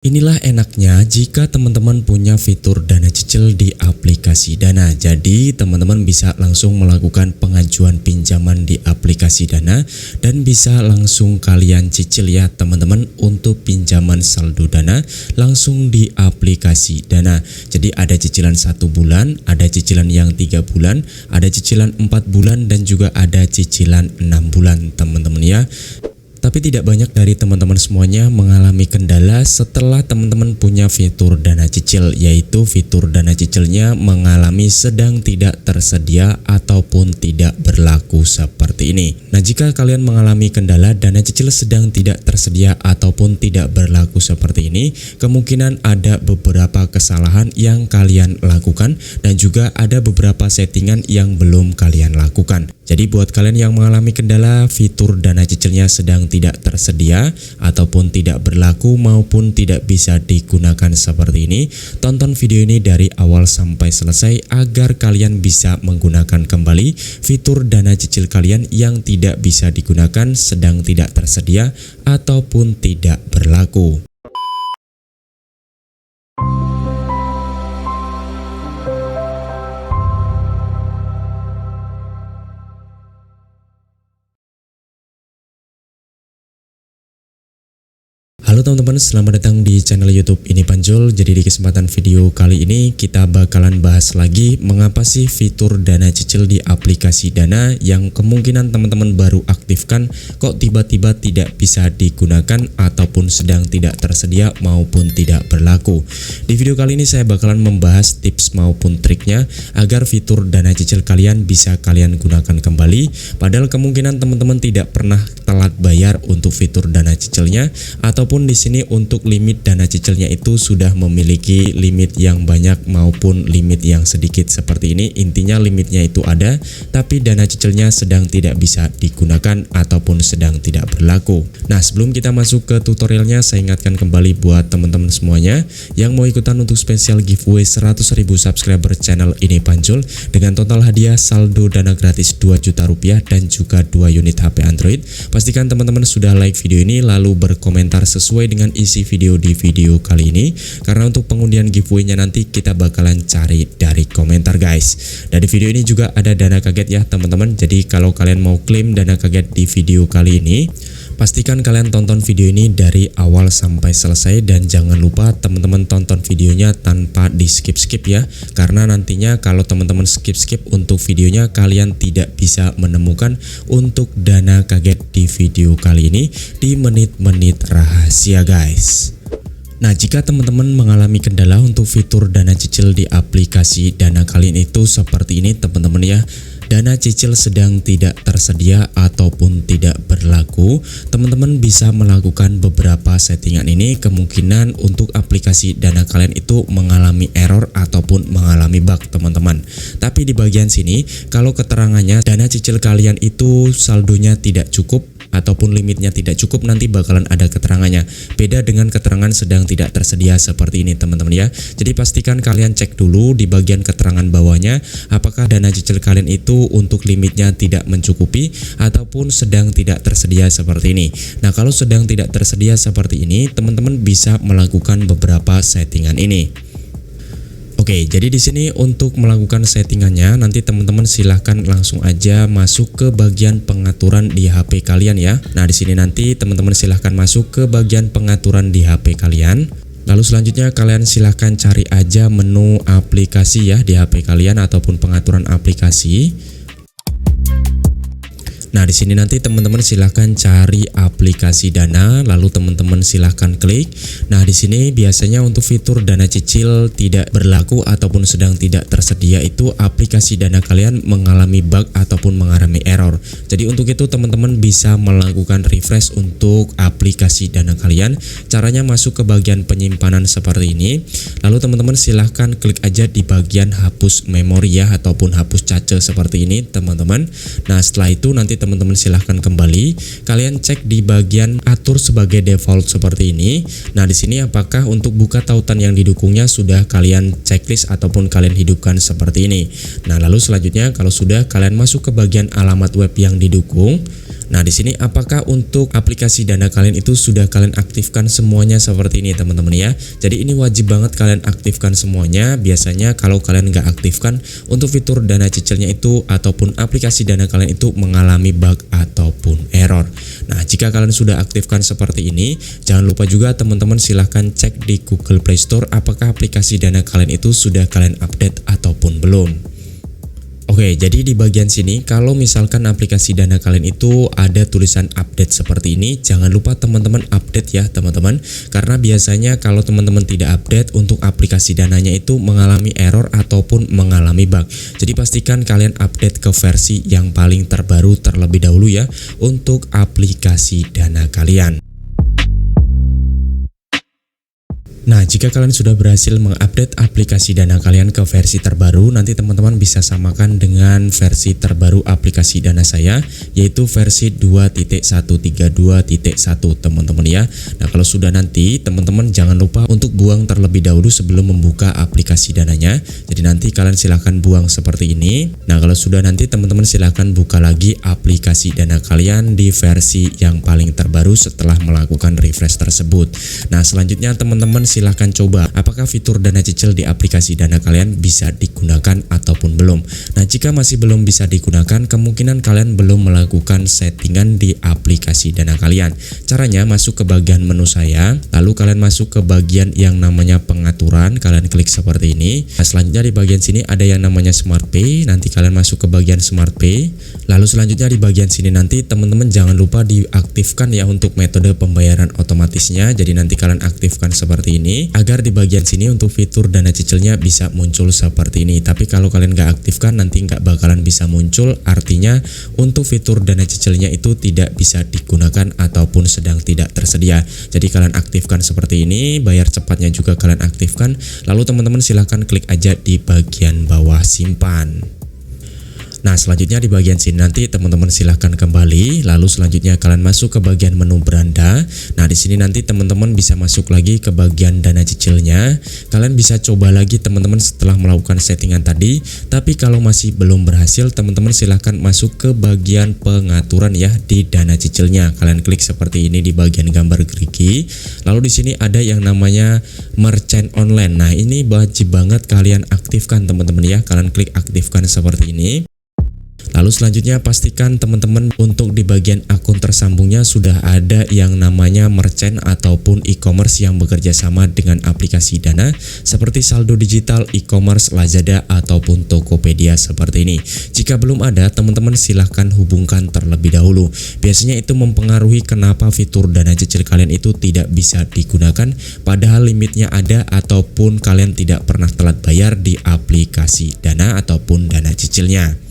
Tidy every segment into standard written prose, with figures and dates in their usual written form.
Inilah enaknya jika teman-teman punya fitur dana cicil di aplikasi Dana. Jadi teman-teman bisa langsung melakukan pengajuan pinjaman di aplikasi Dana dan bisa langsung kalian cicil ya teman-teman untuk pinjaman saldo Dana langsung di aplikasi Dana. Jadi ada cicilan 1 bulan, ada cicilan yang 3 bulan, ada cicilan 4 bulan dan juga ada cicilan 6 bulan teman-teman ya. Tapi tidak banyak dari teman-teman semuanya mengalami kendala setelah teman-teman punya fitur dana cicil, yaitu fitur dana cicilnya mengalami sedang tidak tersedia ataupun tidak berlaku seperti ini. Nah, jika kalian mengalami kendala dana cicil sedang tidak tersedia ataupun tidak berlaku seperti ini, kemungkinan ada beberapa kesalahan yang kalian lakukan dan juga ada beberapa settingan yang belum kalian lakukan. Jadi buat kalian yang mengalami kendala fitur dana cicilnya sedang tidak tersedia ataupun tidak berlaku maupun tidak bisa digunakan seperti ini, tonton video ini dari awal sampai selesai agar kalian bisa menggunakan kembali fitur dana cicil kalian yang tidak bisa digunakan sedang tidak tersedia ataupun tidak berlaku. Halo teman-teman, selamat datang di channel YouTube Ini Panjul. Jadi di kesempatan video kali ini kita bakalan bahas lagi mengapa sih fitur dana cicil di aplikasi Dana yang kemungkinan teman-teman baru aktifkan kok tiba-tiba tidak bisa digunakan ataupun sedang tidak tersedia maupun tidak berlaku. Di video kali ini saya bakalan membahas tips maupun triknya agar fitur dana cicil kalian bisa kalian gunakan kembali. Padahal kemungkinan teman-teman tidak pernah telat bayar untuk fitur dana cicilnya ataupun di sini untuk limit dana cicilnya itu sudah memiliki limit yang banyak maupun limit yang sedikit seperti ini. Intinya limitnya itu ada tapi dana cicilnya sedang tidak bisa digunakan ataupun sedang tidak berlaku. Nah, sebelum kita masuk ke tutorialnya, saya ingatkan kembali buat teman-teman semuanya yang mau ikutan untuk spesial giveaway 100.000 subscriber channel Ini Panjul dengan total hadiah saldo dana gratis 2 juta rupiah dan juga 2 unit HP Android. Pastikan teman-teman sudah like video ini lalu berkomentar sesuai dengan isi video di video kali ini, karena untuk pengundian giveaway-nya nanti kita bakalan cari dari komentar guys. Dan di video ini juga ada dana kaget ya teman-teman. Jadi kalau kalian mau klaim dana kaget di video kali ini, pastikan kalian tonton video ini dari awal sampai selesai dan jangan lupa teman-teman tonton videonya tanpa di skip-skip ya, karena nantinya kalau teman-teman skip-skip untuk videonya kalian tidak bisa menemukan untuk dana kaget di video kali ini di menit-menit rahasia guys. Nah, jika teman-teman mengalami kendala untuk fitur dana cicil di aplikasi Dana kalian itu seperti ini teman-teman ya. Dana cicil sedang tidak tersedia ataupun tidak berlaku, teman-teman bisa melakukan beberapa settingan ini. Kemungkinan untuk aplikasi Dana kalian itu mengalami error ataupun mengalami bug teman-teman. Tapi di bagian sini kalau keterangannya dana cicil kalian itu saldonya tidak cukup ataupun limitnya tidak cukup, nanti bakalan ada keterangannya. Beda dengan keterangan sedang tidak tersedia seperti ini teman-teman ya. Jadi pastikan kalian cek dulu di bagian keterangan bawahnya apakah dana cicil kalian itu untuk limitnya tidak mencukupi ataupun sedang tidak tersedia seperti ini. Nah, kalau sedang tidak tersedia seperti ini, teman-teman bisa melakukan beberapa settingan ini. Oke, jadi di sini untuk melakukan settingannya nanti teman-teman silahkan langsung aja masuk ke bagian pengaturan di HP kalian ya. Nah, di sini nanti teman-teman silahkan masuk ke bagian pengaturan di HP kalian. Lalu selanjutnya kalian silahkan cari aja menu aplikasi ya di HP kalian ataupun pengaturan aplikasi. Nah, di sini nanti teman-teman silahkan cari aplikasi Dana, lalu teman-teman silahkan klik. Nah, di sini biasanya untuk fitur dana cicil tidak berlaku ataupun sedang tidak tersedia itu aplikasi Dana kalian mengalami bug ataupun mengalami error. Jadi untuk itu teman-teman bisa melakukan refresh untuk aplikasi Dana kalian. Caranya masuk ke bagian penyimpanan seperti ini. Lalu teman-teman silahkan klik aja di bagian hapus memori ya ataupun hapus cache seperti ini teman-teman. Nah, setelah itu nanti teman-teman silahkan kembali, kalian cek di bagian atur sebagai default seperti ini. Nah, di sini apakah untuk buka tautan yang didukungnya sudah kalian checklist ataupun kalian hidupkan seperti ini. Nah, lalu selanjutnya kalau sudah kalian masuk ke bagian alamat web yang didukung. Nah, di sini apakah untuk aplikasi Dana kalian itu sudah kalian aktifkan semuanya seperti ini teman-teman ya. Jadi ini wajib banget kalian aktifkan semuanya. Biasanya kalau kalian nggak aktifkan untuk fitur Dana cicilnya itu ataupun aplikasi Dana kalian itu mengalami bug ataupun error. Nah, jika kalian sudah aktifkan seperti ini, jangan lupa juga teman-teman silahkan cek di Google Play Store apakah aplikasi Dana kalian itu sudah kalian update ataupun belum. Oke, jadi di bagian sini kalau misalkan aplikasi Dana kalian itu ada tulisan update seperti ini, jangan lupa teman-teman update ya teman-teman. Karena biasanya kalau teman-teman tidak update untuk aplikasi Dananya itu mengalami error ataupun mengalami bug. Jadi pastikan kalian update ke versi yang paling terbaru terlebih dahulu ya untuk aplikasi Dana kalian. Nah, jika kalian sudah berhasil mengupdate aplikasi Dana kalian ke versi terbaru, nanti teman-teman bisa samakan dengan versi terbaru aplikasi Dana saya, yaitu versi 2.132.1 teman-teman ya. Nah, kalau sudah nanti teman-teman jangan lupa untuk buang terlebih dahulu sebelum membuka aplikasi Dananya. Jadi nanti kalian silahkan buang seperti ini. Nah, kalau sudah nanti teman-teman silahkan buka lagi aplikasi Dana kalian di versi yang paling terbaru setelah melakukan refresh tersebut. Nah, selanjutnya teman-teman silahkan coba apakah fitur Dana cicil di aplikasi Dana kalian bisa digunakan ataupun belum. Nah, jika masih belum bisa digunakan, kemungkinan kalian belum melakukan settingan di aplikasi Dana kalian. Caranya masuk ke bagian menu saya, lalu kalian masuk ke bagian yang namanya pengaturan, kalian klik seperti ini. Nah, selanjutnya di bagian sini ada yang namanya Smart Pay, nanti kalian masuk ke bagian Smart Pay. Lalu selanjutnya di bagian sini nanti teman-teman jangan lupa diaktifkan ya untuk metode pembayaran otomatisnya. Jadi nanti kalian aktifkan seperti ini agar di bagian sini untuk fitur Dana cicilnya bisa muncul seperti ini. Tapi kalau kalian nggak aktifkan nanti nggak bakalan bisa muncul, artinya untuk fitur Dana cicilnya itu tidak bisa digunakan ataupun sedang tidak tersedia. Jadi kalian aktifkan seperti ini, bayar cepatnya juga kalian aktifkan, lalu teman-teman silahkan klik aja di bagian bawah simpan. Nah, selanjutnya di bagian sini nanti teman-teman silahkan kembali, lalu selanjutnya kalian masuk ke bagian menu beranda. Nah, di sini nanti teman-teman bisa masuk lagi ke bagian Dana cicilnya. Kalian bisa coba lagi teman-teman setelah melakukan settingan tadi. Tapi kalau masih belum berhasil, teman-teman silahkan masuk ke bagian pengaturan ya di Dana cicilnya. Kalian klik seperti ini di bagian gambar gerigi. Lalu di sini ada yang namanya merchant online. Nah, ini wajib banget kalian aktifkan teman-teman ya. Kalian klik aktifkan seperti ini. Lalu selanjutnya pastikan teman-teman untuk di bagian akun tersambungnya sudah ada yang namanya merchant ataupun e-commerce yang bekerja sama dengan aplikasi Dana seperti saldo digital, e-commerce, Lazada ataupun Tokopedia seperti ini. Jika belum ada, teman-teman silahkan hubungkan terlebih dahulu. Biasanya itu mempengaruhi kenapa fitur Dana cicil kalian itu tidak bisa digunakan padahal limitnya ada ataupun kalian tidak pernah telat bayar di aplikasi Dana ataupun Dana cicilnya.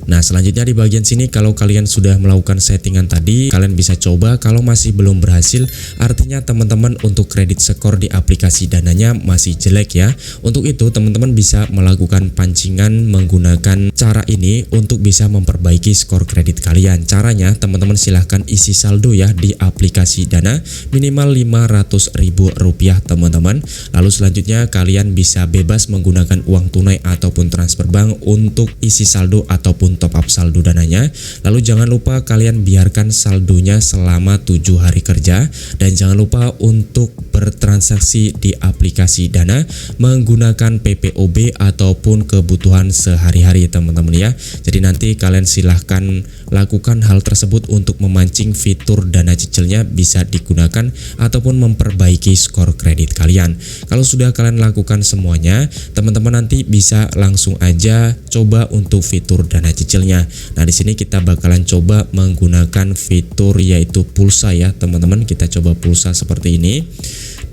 Nah, selanjutnya di bagian sini kalau kalian sudah melakukan settingan tadi, kalian bisa coba. Kalau masih belum berhasil, artinya teman-teman untuk kredit skor di aplikasi Dananya masih jelek ya. Untuk itu teman-teman bisa melakukan pancingan menggunakan cara ini untuk bisa memperbaiki skor kredit kalian. Caranya teman-teman silahkan isi saldo ya di aplikasi Dana minimal Rp500.000 teman-teman. Lalu selanjutnya kalian bisa bebas menggunakan uang tunai ataupun transfer bank untuk isi saldo ataupun top up saldo Dananya. Lalu jangan lupa kalian biarkan saldonya selama 7 hari kerja dan jangan lupa untuk bertransaksi di aplikasi Dana menggunakan PPOB ataupun kebutuhan sehari-hari teman-teman ya. Jadi nanti kalian silahkan lakukan hal tersebut untuk memancing fitur Dana cicilnya bisa digunakan ataupun memperbaiki skor kredit kalian. Kalau sudah kalian lakukan semuanya, teman-teman nanti bisa langsung aja coba untuk fitur Dana cicilnya. Nah, di sini kita bakalan coba menggunakan fitur yaitu pulsa ya, teman-teman. Kita coba pulsa seperti ini.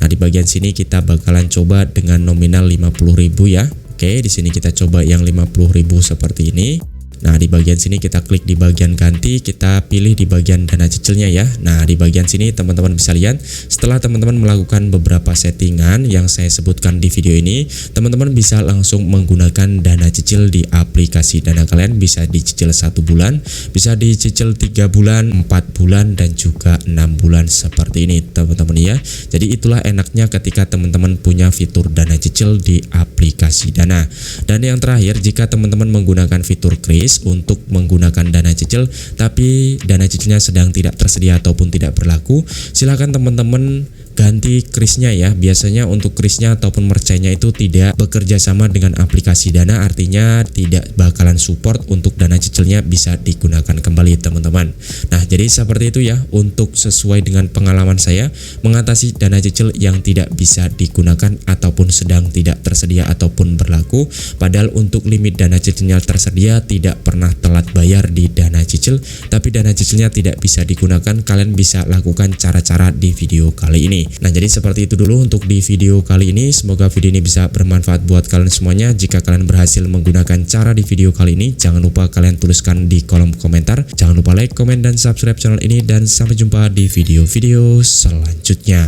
Nah, di bagian sini kita bakalan coba dengan nominal 50.000 ya. Oke, di sini kita coba yang 50.000 seperti ini. Nah, di bagian sini kita klik di bagian ganti, kita pilih di bagian Dana cicilnya ya. Nah, di bagian sini teman-teman bisa lihat setelah teman-teman melakukan beberapa settingan yang saya sebutkan di video ini, teman-teman bisa langsung menggunakan Dana cicil di aplikasi Dana kalian. Bisa dicicil 1 bulan, bisa dicicil 3 bulan, 4 bulan dan juga 6 bulan seperti ini teman-teman ya. Jadi itulah enaknya ketika teman-teman punya fitur Dana cicil di aplikasi Dana. Dan yang terakhir, jika teman-teman menggunakan fitur kredit, gratis untuk menggunakan dana cicil, tapi dana cicilnya sedang tidak tersedia ataupun tidak berlaku, silakan teman-teman ganti krisnya ya. Biasanya untuk krisnya ataupun merchantnya itu tidak bekerja sama dengan aplikasi Dana, artinya tidak bakalan support untuk dana cicilnya bisa digunakan kembali teman-teman. Nah, jadi seperti itu ya untuk sesuai dengan pengalaman saya mengatasi dana cicil yang tidak bisa digunakan ataupun sedang tidak tersedia ataupun berlaku. Padahal untuk limit dana cicilnya tersedia, tidak pernah telat bayar di dana cicil, tapi dana cicilnya tidak bisa digunakan. Kalian bisa lakukan cara-cara di video kali ini. Nah, jadi seperti itu dulu untuk di video kali ini. Semoga video ini bisa bermanfaat buat kalian semuanya. Jika kalian berhasil menggunakan cara di video kali ini, jangan lupa kalian tuliskan di kolom komentar. Jangan lupa like, komen, dan subscribe channel ini. Dan sampai jumpa di video-video selanjutnya.